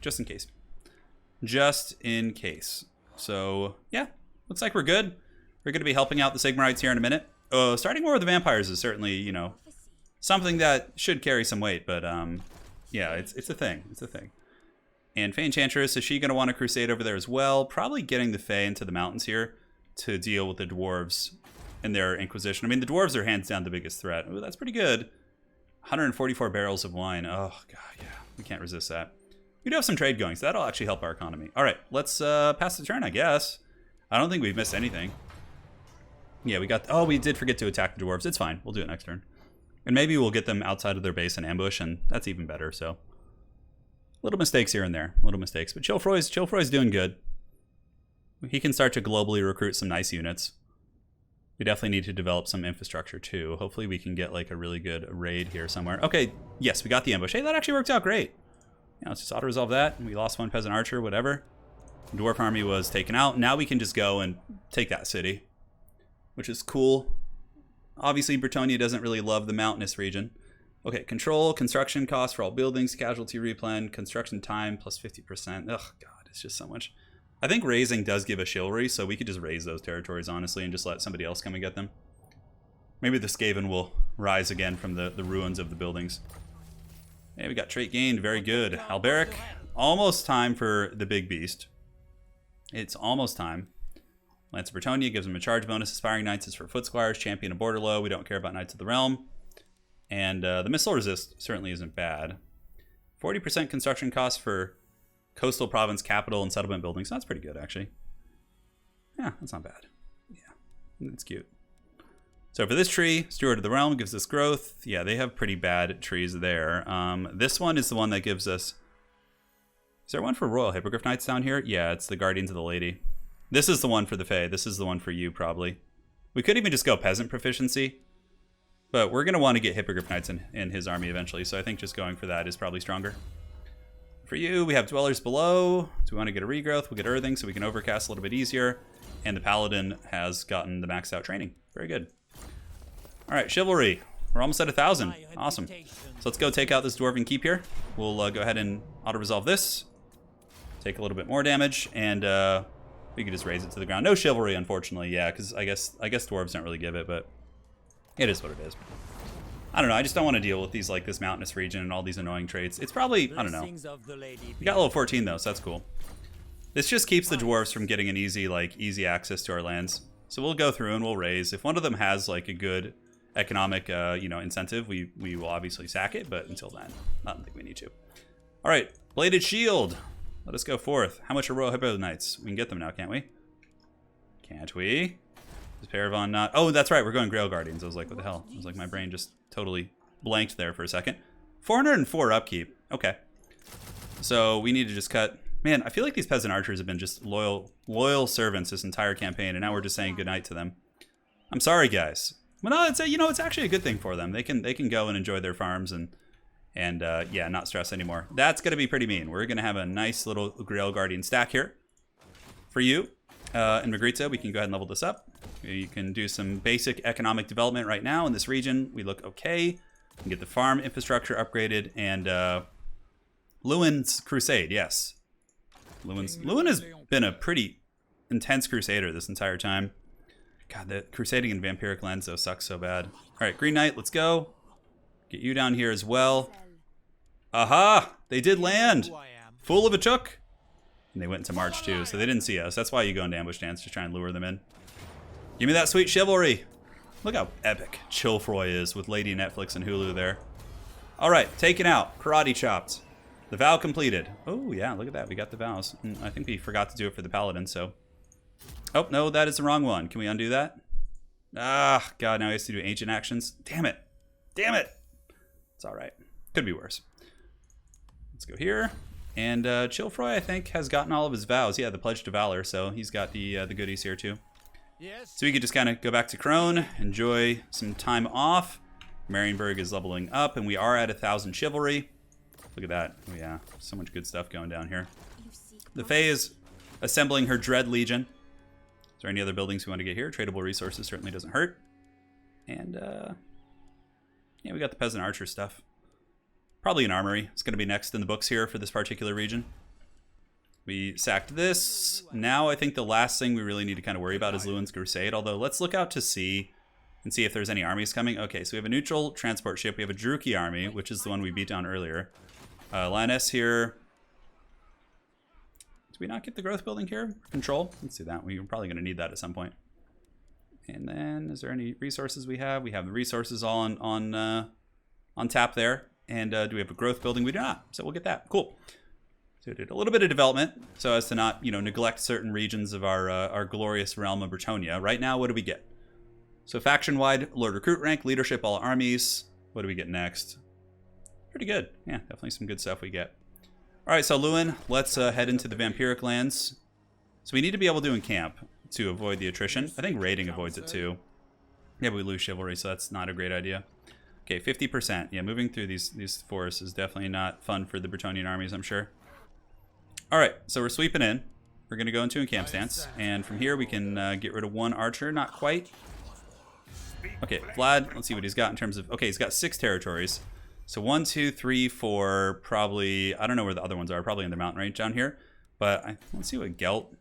just in case. Just in case. So, yeah, looks like we're good. We're going to be helping out the Sigmarites here in a minute. Starting war with the vampires is certainly, you know, something that should carry some weight, but yeah, it's a thing. It's a thing. And Fay Enchantress, is she going to want a crusade over there as well? Probably getting the Fay into the mountains here to deal with the dwarves and their inquisition. I mean, the dwarves are hands down the biggest threat. Ooh, that's pretty good. 144 barrels of wine. Oh, God, yeah. We can't resist that. We do have some trade going, so that'll actually help our economy. All right, let's pass the turn, I guess. I don't think we've missed anything. Yeah, we got... Oh, we did forget to attack the dwarves. It's fine. We'll do it next turn. And maybe we'll get them outside of their base and ambush, and that's even better, so... Little mistakes here and there. Little mistakes. But Chilfroy's doing good. He can start to globally recruit some nice units. We definitely need to develop some infrastructure, too. Hopefully we can get, like, a really good raid here somewhere. Okay, yes, we got the ambush. Hey, that actually worked out great. Yeah, let's just auto-resolve that. We lost one peasant archer, whatever. The dwarf army was taken out. Now we can just go and take that city, which is cool. Obviously, Bretonnia doesn't really love the mountainous region. Okay, control, construction cost for all buildings, casualty replan, construction time plus 50%. Ugh, God, it's just so much. I think raising does give a chivalry, so we could just raise those territories, honestly, and just let somebody else come and get them. Maybe the Skaven will rise again from the ruins of the buildings. Hey, we got trait gained. Very good. Alberic, almost time for the big beast. It's almost time. Lance of Bretonnia gives him a charge bonus. Aspiring Knights is for foot squires. Champion of Borderlow. We don't care about Knights of the Realm. And the missile resist certainly isn't bad. 40% construction cost for coastal province, capital, and settlement buildings. So that's pretty good, actually. Yeah, that's not bad. Yeah, that's cute. So for this tree, Steward of the Realm gives us growth. Yeah, they have pretty bad trees there. This one is the one that gives us... Is there one for Royal Hippogriff Knights down here? Yeah, it's the Guardians of the Lady. This is the one for the Fae. This is the one for you, probably. We could even just go Peasant Proficiency. But we're going to want to get Hippogriff Knights in his army eventually, so I think just going for that is probably stronger. For you, we have Dwellers Below. Do we want to get a regrowth? We'll get Earthing so we can overcast a little bit easier. And the Paladin has gotten the maxed out training. Very good. All right, Chivalry. We're almost at 1,000. Awesome. So let's go take out this Dwarven Keep here. We'll go ahead and auto-resolve this. Take a little bit more damage, and we can just raise it to the ground. No Chivalry, unfortunately, yeah, because I guess Dwarves don't really give it, but it is what it is. I don't know, I just don't want to deal with these, like, this mountainous region and all these annoying traits. It's probably, I don't know. We got level 14, though, so that's cool. This just keeps the Dwarves from getting an easy access to our lands. So we'll go through and we'll raise. If one of them has, like, a good economic, incentive, we will obviously sack it, but until then, I don't think we need to. All right, Bladed Shield. Let us go forth. How much are Royal Hippo Knights? We can get them now, can't we? Can't we? Is Paragon not? Oh, that's right, we're going Grail Guardians. I was like, what the hell? I was like, my brain just totally blanked there for a second. 404 upkeep. Okay. So we need to just cut. Man, I feel like these peasant archers have been just loyal servants this entire campaign, and now we're just saying goodnight to them. I'm sorry, guys. Well, no, it's actually a good thing for them. They can go and enjoy their farms and yeah, not stress anymore. That's gonna be pretty mean. We're gonna have a nice little Grail Guardian stack here for you. In Magritte, we can go ahead and level this up. You can do some basic economic development right now in this region. We look okay. We can get the farm infrastructure upgraded, and Lewin's Crusade, yes. Lewin has been a pretty intense crusader this entire time. God, the crusading in Vampiric lands though sucks so bad. All right, Green Knight, let's go. Get you down here as well. Aha! They did land. Fool of a Chook. And they went into March too, so they didn't see us. That's why you go into ambush dance to try and lure them in. Give me that sweet chivalry. Look how epic Chilfroy is with Lady Netflix and Hulu there. All right, taken out, karate chopped. The vow completed. Oh yeah, look at that. We got the vows. I think we forgot to do it for the paladin. So, oh no, that is the wrong one. Can we undo that? Ah, God, now he has to do ancient actions. Damn it, damn it. It's all right. Could be worse. Let's go here. And Chilfroy, I think, has gotten all of his vows. Yeah, the Pledge to Valor, so he's got the goodies here too. Yes. So we could just kind of go back to Crone, enjoy some time off. Marienburg is leveling up, and we are at 1,000 chivalry. Look at that. Oh yeah, so much good stuff going down here. The Fae is assembling her Dread Legion. Is there any other buildings we want to get here? Tradable resources certainly doesn't hurt. And yeah, we got the Peasant Archer stuff. Probably an armory. It's going to be next in the books here for this particular region. We sacked this. Now I think the last thing we really need to kind of worry about is Lewin's Crusade. Although let's look out to sea and see if there's any armies coming. Okay, so we have a neutral transport ship. We have a Druki army, which is the one we beat down earlier. Lioness here. Did we not get the growth building here? Control? Let's do that. We're probably going to need that at some point. And then, is there any resources we have? We have the resources all on tap there. And do we have a growth building? We do not. So we'll get that. Cool. So we did a little bit of development so as to not, neglect certain regions of our glorious realm of Bretonnia. Right now, what do we get? So faction-wide, Lord Recruit rank, leadership all armies. What do we get next? Pretty good. Yeah, definitely some good stuff we get. All right, so Lewin, let's head into the Vampiric lands. So we need to be able to encamp to avoid the attrition. I think raiding avoids it too. Yeah, but we lose chivalry, so that's not a great idea. Okay, 50%. Yeah, moving through these forests is definitely not fun for the Bretonnian armies, I'm sure. All right, so we're sweeping in. We're going to go into encamp stance, and from here we can get rid of one archer. Not quite. Okay, Vlad, let's see what he's got in terms of... Okay, he's got 6 territories. So 1, 2, 3, 4, probably... I don't know where the other ones are, probably in the mountain range down here. But let's see what Gelt...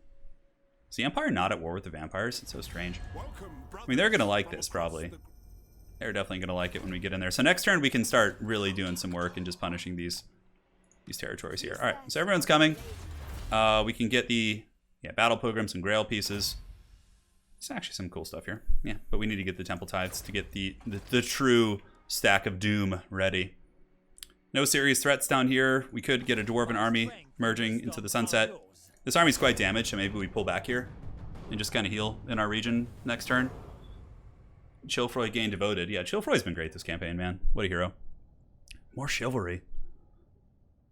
Is the Empire not at war with the vampires? It's so strange. I mean, they're going to like this, probably. They're definitely going to like it when we get in there. So next turn, we can start really doing some work and just punishing these territories here. All right, so everyone's coming. We can get the battle pilgrims and grail pieces. There's actually some cool stuff here. Yeah, but we need to get the temple tithes to get the true stack of doom ready. No serious threats down here. We could get a Dwarven army merging into the sunset. This army's quite damaged, so maybe we pull back here and just kind of heal in our region next turn. Chilfroy gained devoted. Yeah, Chilfroy's been great this campaign, man. What a hero. More chivalry.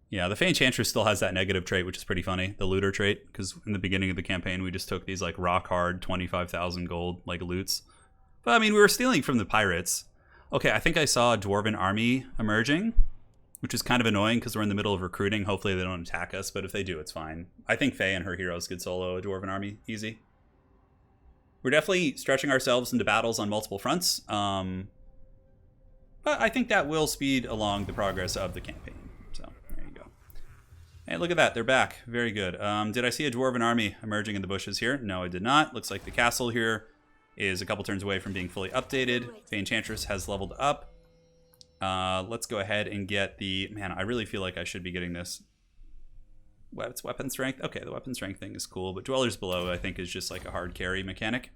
Yeah, the Fay Enchantress still has that negative trait, which is pretty funny. The looter trait, because in the beginning of the campaign, we just took these like rock hard 25,000 gold like loots. But I mean, we were stealing from the pirates. Okay, I think I saw a Dwarven army emerging, which is kind of annoying because we're in the middle of recruiting. Hopefully they don't attack us, but if they do, it's fine. I think Faye and her heroes could solo a Dwarven army easy. We're definitely stretching ourselves into battles on multiple fronts, but I think that will speed along the progress of the campaign. So there you go. Hey, look at that. They're back. Very good. Did I see a Dwarven army emerging in the bushes here? No, I did not. Looks like the castle here is a couple turns away from being fully updated. Fay Enchantress has leveled up. Let's go ahead and get the... Man, I really feel like I should be getting this. It's weapon strength. Okay, the weapon strength thing is cool, but Dwellers Below, I think, is just like a hard carry mechanic.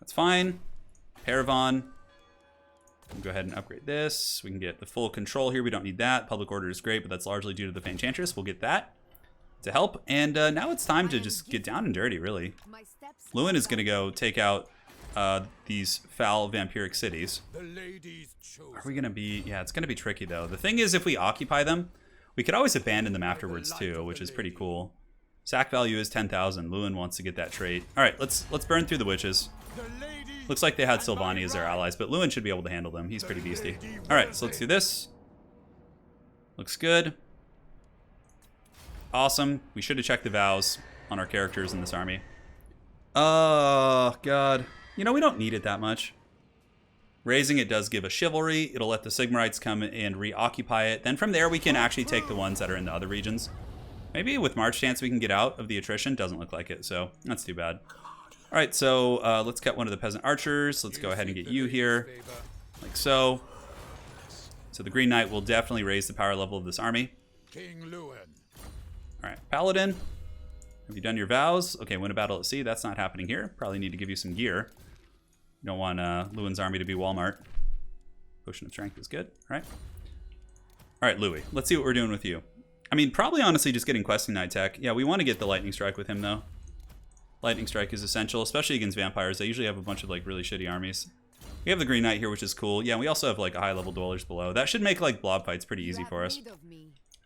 That's fine. Paravon. We'll go ahead and upgrade this. We can get the full control here. We don't need that. Public order is great, but that's largely due to the Fay Enchantress. We'll get that to help. And now it's time to just get down and dirty, really. Lewin is going to go take out these foul vampiric cities. Are we going to be... Yeah, it's going to be tricky, though. The thing is, if we occupy them, we could always abandon them afterwards, too, which is pretty cool. Sack value is 10,000. Lewin wants to get that trait. All right, let's burn through the witches. Looks like they had Sylvani as their allies, but Lewin should be able to handle them. He's pretty beasty. All right, so let's do this. Looks good. Awesome. We should have checked the vows on our characters in this army. Oh, God. You know, we don't need it that much. Raising it does give us chivalry. It'll let the Sigmarites come and reoccupy it. Then from there, we can actually take the ones that are in the other regions. Maybe with March Chance we can get out of the attrition. Doesn't look like it, so that's too bad. All right, so let's cut one of the peasant archers. Let's go ahead and get you here, like so. So the Green Knight will definitely raise the power level of this army. All right, Paladin. Have you done your vows? Okay, win a battle at sea. That's not happening here. Probably need to give you some gear. You don't want Lewin's army to be Walmart. Potion of Strength is good. All right, Louis. Let's see what we're doing with you. I mean, probably honestly just getting Questing Knight tech. Yeah, we want to get the Lightning Strike with him, though. Lightning Strike is essential, especially against vampires. They usually have a bunch of, like, really shitty armies. We have the Green Knight here, which is cool. Yeah, we also have, like, a high-level Dwellers Below. That should make, like, blob fights pretty easy for us.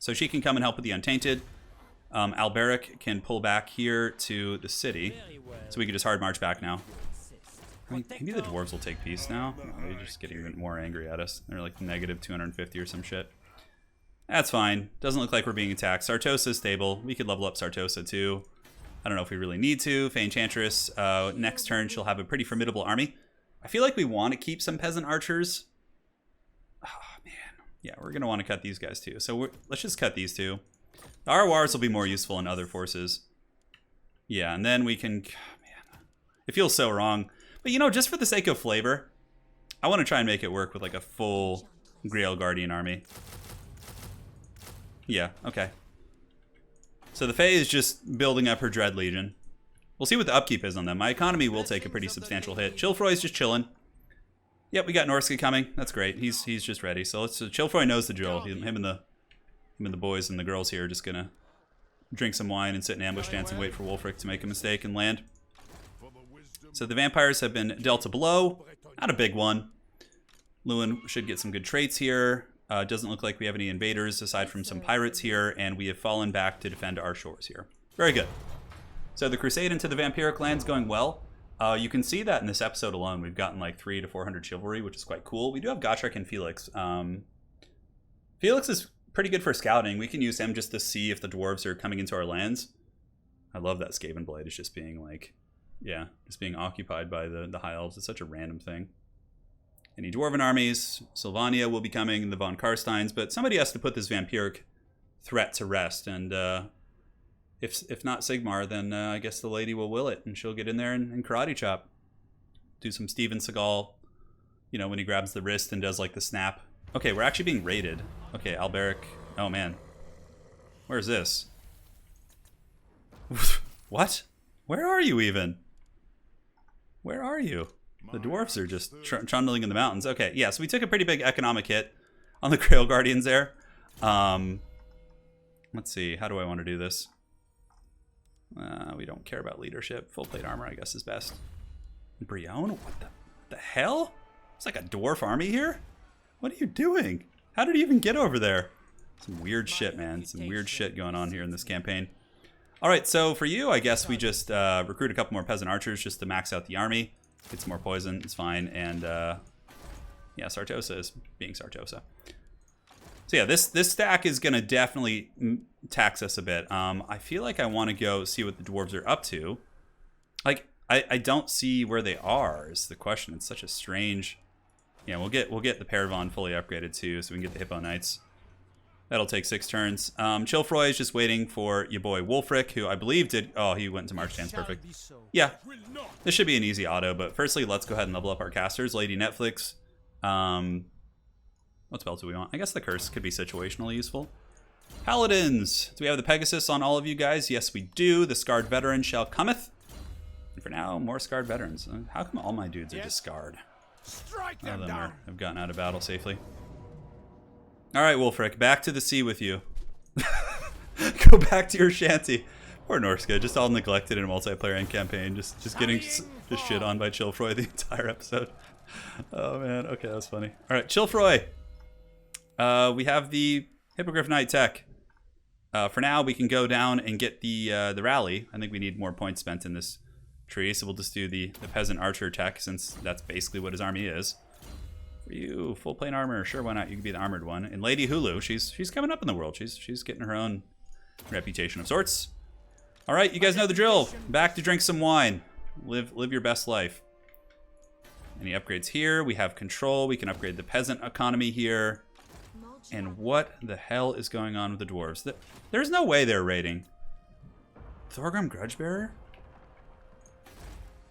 So she can come and help with the Untainted. Alberic can pull back here to the city. So we can just hard march back now. I mean, maybe the Dwarves will take peace now. They're just getting even more angry at us. They're, like, negative 250 or some shit. That's fine. Doesn't look like we're being attacked. Sartosa is stable. We could level up Sartosa, too. I don't know if we really need to. Fay Enchantress, next turn, she'll have a pretty formidable army. I feel like we want to keep some peasant archers. Oh, man. Yeah, we're going to want to cut these guys, too. So let's just cut these two. Our wars will be more useful in other forces. Yeah, and then we can... Man, it feels so wrong. But you know, just for the sake of flavor, I want to try and make it work with like a full Grail Guardian army. Yeah, okay. So the Fay is just building up her Dread Legion. We'll see what the upkeep is on them. My economy will take a pretty substantial hit. Chilfroy's just chilling. Yep, we got Norska coming. That's great. He's just ready. So Chilfroy knows the drill. Him and the boys and the girls here are just gonna drink some wine and sit in ambush dance and wait for Wulfric to make a mistake and land. So the vampires have been dealt a blow. Not a big one. Lewin should get some good traits here. Doesn't look like we have any invaders aside from some pirates here, and we have fallen back to defend our shores here. Very good. So the Crusade into the Vampiric lands going well. You can see that in this episode alone. We've gotten like 300 to 400 chivalry, which is quite cool. We do have Gotrek and Felix. Felix is pretty good for scouting. We can use him just to see if the dwarves are coming into our lands. I love that Skaven Blade is just being like, yeah, just being occupied by the High Elves. It's such a random thing. Any Dwarven armies, Sylvania will be coming, the Von Karsteins, but somebody has to put this vampiric threat to rest, and if not Sigmar, then I guess the lady will will it, and she'll get in there and karate chop. Do some Steven Seagal, you know, when he grabs the wrist and does like the snap. Okay, we're actually being raided. Okay, Alberic. Oh man. Where's this? What? Where are you even? Where are you? The dwarfs are just trundling in the mountains. Okay, yeah, so we took a pretty big economic hit on the Grail Guardians there. Let's see, how do I want to do this? We don't care about leadership. Full plate armor, I guess, is best. Brion? What the hell? It's like a dwarf army here? What are you doing? How did he even get over there? Some weird shit, man. Some weird shit going on here in this campaign. All right, so for you, I guess we just recruit a couple more peasant archers just to max out the army. Get some more poison, it's fine. And yeah, Sartosa is being Sartosa. So yeah, this stack is gonna definitely tax us a bit. I feel like I want to go see what the dwarves are up to. Like, I don't see where they are is the question. It's such a strange. Yeah, we'll get the Paravon fully upgraded too, so we can get the Hippo Knights. That'll take 6 turns. Chilfroy is just waiting for your boy Wulfric, who I believe did... Oh, he went into March Dance. Perfect. Yeah, this should be an easy auto, but firstly, let's go ahead and level up our casters. Lady Netflix. What spells do we want? I guess the Curse could be situationally useful. Paladins. Do we have the Pegasus on all of you guys? Yes, we do. The Scarred Veteran shall cometh. And for now, more Scarred Veterans. How come all my dudes are just scarred? All of them have gotten out of battle safely. All right, Wulfric, back to the sea with you. Go back to your shanty. Poor Norska, just all neglected in a multiplayer end campaign, just getting just shit on by Chilfroy the entire episode. Oh man, okay, that was funny. All right, Chilfroy. We have the Hippogriff Knight tech. For now, we can go down and get the rally. I think we need more points spent in this tree, so we'll just do the peasant archer tech, since that's basically what his army is. For you, full plate armor, sure, why not? You can be the armored one. And Lady Hulu, she's coming up in the world. She's getting her own reputation of sorts. All right, you guys know the drill. Back to drink some wine. Live your best life. Any upgrades here? We have control. We can upgrade the peasant economy here. And what the hell is going on with the dwarves? There's no way they're raiding. Thorgrim Grudgebearer?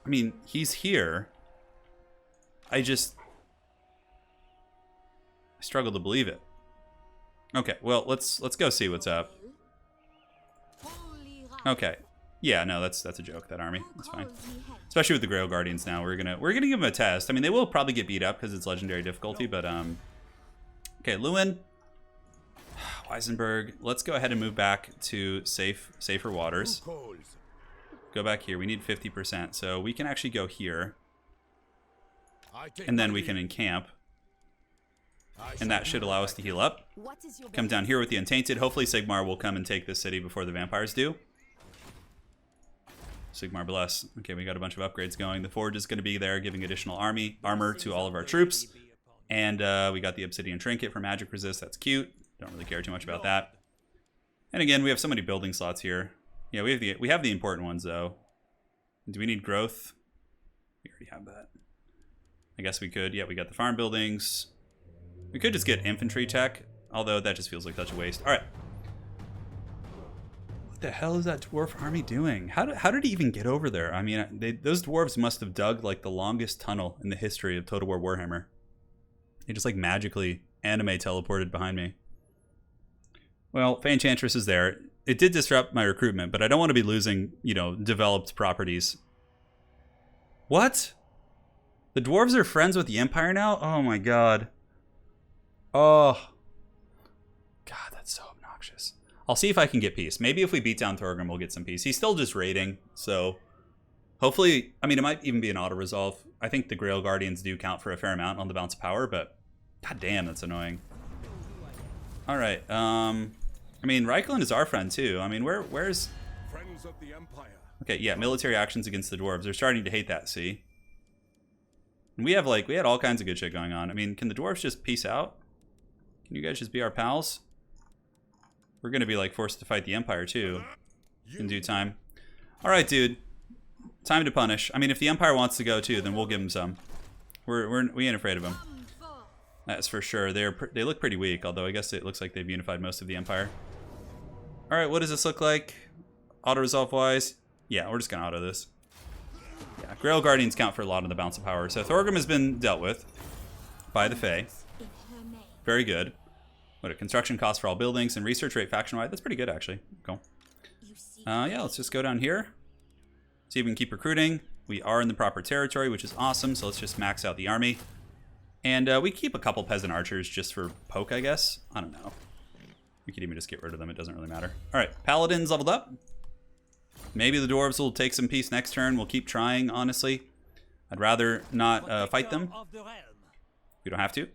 I mean, he's here. I struggle to believe it. Okay, well, let's go see what's up. Okay. Yeah, no, that's a joke, that army. That's fine. Especially with the Grail Guardians now. We're gonna give them a test. I mean, they will probably get beat up because it's legendary difficulty, but okay, Lewin. Weisenberg. Let's go ahead and move back to safer waters. Go back here. We need 50%, so we can actually go here. And then we can encamp. And that should allow us to heal up. Come down here with the Untainted. Hopefully Sigmar will come and take this city before the vampires do. Sigmar bless. Okay, we got a bunch of upgrades going. The Forge is going to be there, giving additional armor to all of our troops. And we got the Obsidian Trinket for magic resist. That's cute. Don't really care too much about that. And again, we have so many building slots here. Yeah, we have the important ones, though. Do we need growth? We already have that. I guess we could. Yeah, we got the farm buildings. We could just get infantry tech, although that just feels like such a waste. All right. What the hell is that dwarf army doing? How did he even get over there? I mean, those dwarves must have dug like the longest tunnel in the history of Total War Warhammer. He just like magically anime teleported behind me. Well, Fay Enchantress is there. It did disrupt my recruitment, but I don't want to be losing, you know, developed properties. What? The dwarves are friends with the Empire now? Oh my god. Oh. God, that's so obnoxious. I'll see if I can get peace. Maybe if we beat down Thorgrim, we'll get some peace. He's still just raiding, so hopefully, I mean, it might even be an auto-resolve. I think the Grail Guardians do count for a fair amount on the bounce of power, but god damn, that's annoying. Alright, I mean, Reikland is our friend too. I mean, where's... Friends of the Empire. Okay, yeah, military actions against the dwarves. They're starting to hate that, see? And we had all kinds of good shit going on. I mean, can the dwarves just peace out? Can you guys just be our pals? We're gonna be like forced to fight the Empire too in due time. Alright, dude. Time to punish. I mean, if the Empire wants to go too, then we'll give him some. We ain't afraid of him. That's for sure. They look pretty weak, although I guess it looks like they've unified most of the Empire. Alright, what does this look like? Auto-resolve wise? Yeah, we're just gonna auto this. Yeah, Grail Guardians count for a lot of the bounce of power. So Thorgrim has been dealt with by the Fae. Very good. What a construction cost for all buildings and research rate faction-wide. That's pretty good, actually. Cool. Yeah, let's just go down here. See if we can keep recruiting. We are in the proper territory, which is awesome. So let's just max out the army. And we keep a couple peasant archers just for poke, I guess. I don't know. We could even just get rid of them. It doesn't really matter. All right, paladins leveled up. Maybe the dwarves will take some peace next turn. We'll keep trying, honestly. I'd rather not fight them. We don't have to.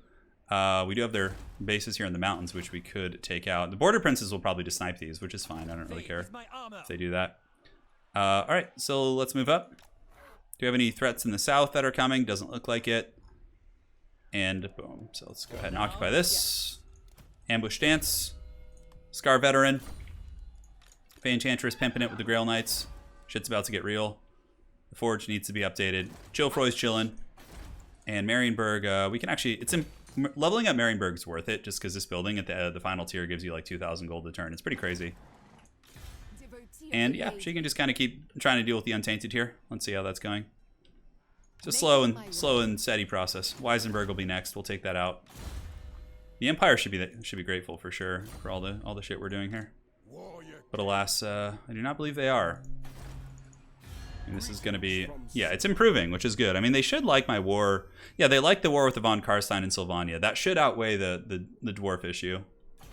We do have their bases here in the mountains, which we could take out. The border princes will probably just snipe these, which is fine. I don't really care if they do that. All right, so let's move up. Do we have any threats in the south that are coming? Doesn't look like it. And boom. So let's go ahead and occupy this. Ambush stance. Scar veteran. Fay Enchantress pimping it with the Grail Knights. Shit's about to get real. The Forge needs to be updated. Chilfroy's chilling. And Marienburg, we can actually... leveling up Marienburg's worth it, just because this building at the final tier gives you like 2,000 gold a turn. It's pretty crazy. And yeah, she can just kind of keep trying to deal with the Untainted here. Let's see how that's going. It's a slow and steady process. Weisenberg will be next. We'll take that out. The Empire should be grateful for sure for all the shit we're doing here. But alas, I do not believe they are. And this is going to be... Yeah, it's improving, which is good. I mean, they should like my war. Yeah, they like the war with the von Karstein and Sylvania. That should outweigh the dwarf issue.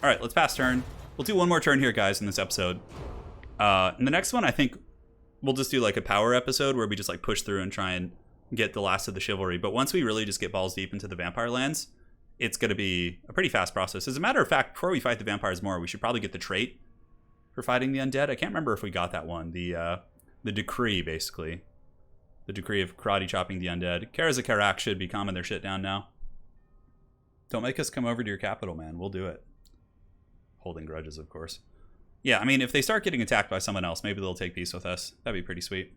All right, let's pass turn. We'll do one more turn here, guys, in this episode. In the next one, I think we'll just do like a power episode where we just like push through and try and get the last of the chivalry. But once we really just get balls deep into the vampire lands, it's going to be a pretty fast process. As a matter of fact, before we fight the vampires more, we should probably get the trait for fighting the undead. I can't remember if we got that one. The decree, basically. The decree of karate chopping the undead. Karaza Karak should be calming their shit down now. Don't make us come over to your capital, man. We'll do it. Holding grudges, of course. Yeah, I mean, if they start getting attacked by someone else, maybe they'll take peace with us. That'd be pretty sweet.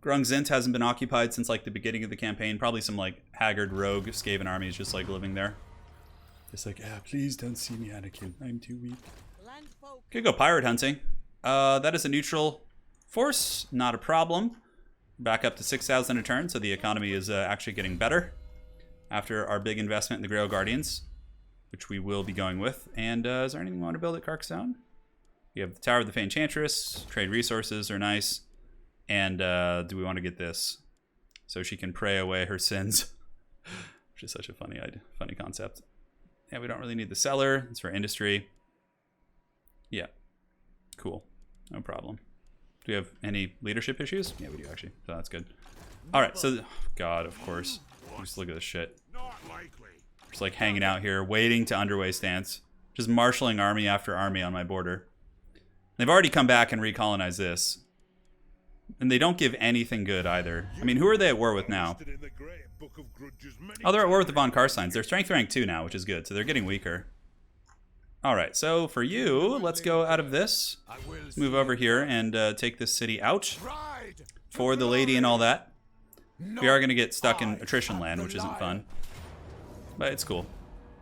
Grung Zint hasn't been occupied since, like, the beginning of the campaign. Probably some, like, haggard rogue Skaven armies just, like, living there. Just like, please don't see me, Anakin. I'm too weak. Could go pirate hunting. That is a neutral force. Not a problem. Back up to 6,000 a turn, so the economy is actually getting better after our big investment in the Grail Guardians, which we will be going with. And is there anything we want to build at Carcassonne? We have the Tower of the Fay Enchantress. Trade resources are nice. And do we want to get this? So she can pray away her sins. Which is such a funny concept. Yeah, we don't really need the cellar. It's for industry. Yeah. Cool. No problem. Do we have any leadership issues? Yeah, we do actually. So that's good. All right. So, God, of course. Just look at this shit. Just like hanging out here, waiting to underway stance. Just marshaling army after army on my border. They've already come back and recolonized this. And they don't give anything good either. I mean, who are they at war with now? Oh, they're at war with the von Karsteins. They're strength rank 2 now, which is good. So they're getting weaker. All right, so for you, let's go out of this. Let's move over here and take this city out for the lady and all that. We are going to get stuck in attrition land, which isn't fun. But it's cool.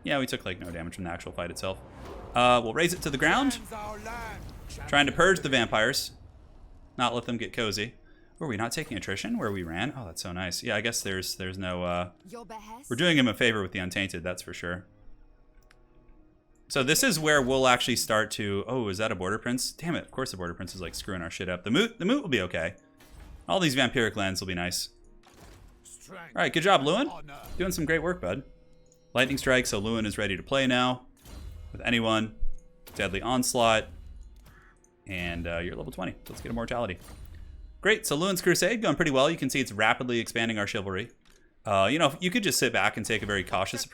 Yeah, we took like no damage from the actual fight itself. We'll raise it to the ground. Trying to purge the vampires. Not let them get cozy. Were we not taking attrition where we ran? Oh, that's so nice. Yeah, I guess there's no... We're doing him a favor with the Untainted, that's for sure. So this is where we'll actually start to... Oh, is that a Border Prince? Damn it, of course the Border Prince is like screwing our shit up. The Moot will be okay. All these vampiric lands will be nice. Alright, good job, Lewin. Doing some great work, bud. Lightning Strike, so Lewin is ready to play now. With anyone. Deadly Onslaught. And you're level 20. Let's get Immortality. Great, so Lewin's Crusade going pretty well. You can see it's rapidly expanding our chivalry. You know, you could just sit back and take a very cautious approach.